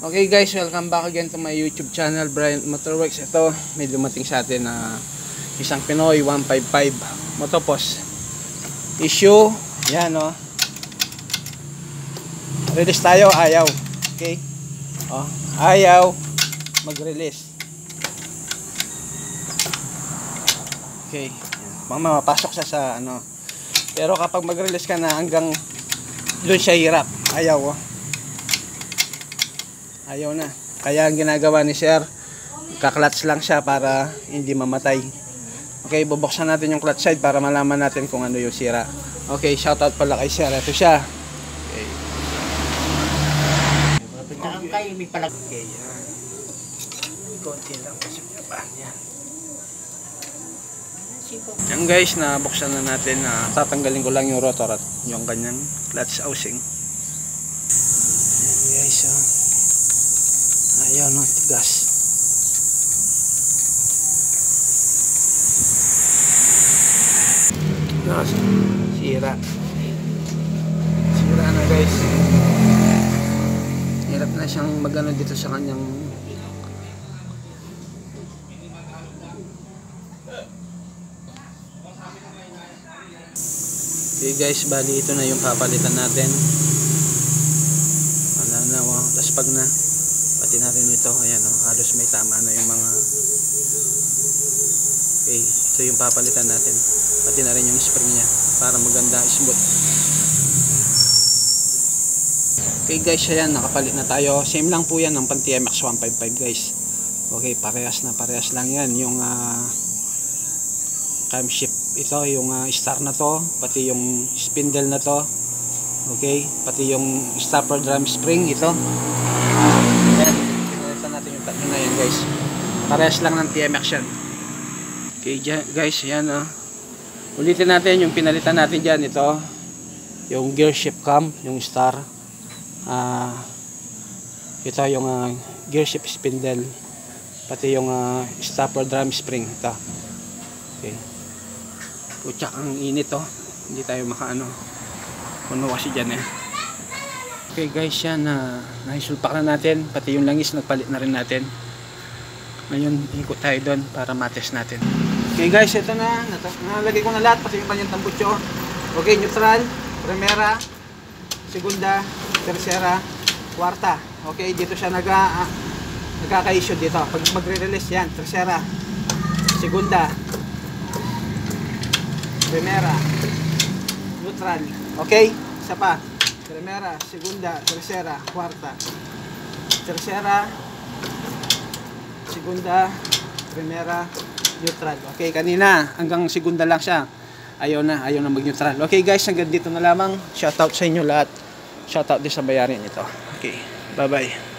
Okay guys, welcome back again to my YouTube channel, Bryant Motorworks. Ito, may dumating sa atin na isang Pinoy 155 motopos issue. Yan o. Release tayo, ayaw. Okay. O, ayaw mag-release. Okay. Mapasok siya sa ano. Pero kapag mag-release ka na hanggang doon siya hirap. Ayaw o. Ayaw na. Kaya ang ginagawa ni Sir, ka-clutch lang siya para hindi mamatay. Okay, bubuksan natin yung clutch side para malaman natin kung ano yung sira. Okay, shoutout pala kay Sir. Ito siya. Okay. Okay, yan. Konti lang. Yan. Yan guys, nabuksan na natin. Tatanggalin ko lang yung rotor at yung kanyang clutch housing. Yan guys, ayaw no, tigas. Sira. Sira na guys. Hirap na siyang magano dito sa kanyang okay guys, bali ito na yung papalitan natin. Wala na, wow. Tapos pag na pati na rin ito, ayan o, halos may tama na yung mga okay, ito yung papalitan natin, pati na rin yung spring nya para maganda, smooth. Okay guys, ayan, nakapalit na tayo. Same lang po yan ng pan TMX 155 guys. Okay, parehas lang yan. Yung camshaft ito, yung star na to, pati yung spindle na to. Okay, pati yung stopper drum spring ito. Pinalitan natin yung tatlo na yan guys. Parehas lang ng TMX yan. Okay guys, yan ulitin natin yung pinalitan natin dyan. Ito yung gear shift cam, yung star. Ito yung gear shift spindle, pati yung stopper drum spring ito. Okay, putyak ang init hindi tayo makaano, puno kasi dyan Okay guys, yan nahisulpak na natin, pati yung langis nagpalit na rin natin. Ngayon ikot tayo doon para matest natin. Okay guys, ito na nalagay ko na lahat, pati yung kanyang tambutso. Okay, neutral, primera, segunda, tercera, kwarta. Okay, dito siya nagkaka-issue dito. Pag magre-release yan, tercera, segunda, primera, neutral. Okay, isa pa. Primera, segunda, tercera, kwarta. Tercera, segunda, primera, neutral. Okay, kanina hanggang segunda lang siya. Ayaw na mag-neutral. Okay guys, hanggang dito na lamang. Shoutout sa inyo lahat. Shoutout din sa bayarin ito. Okay, bye-bye.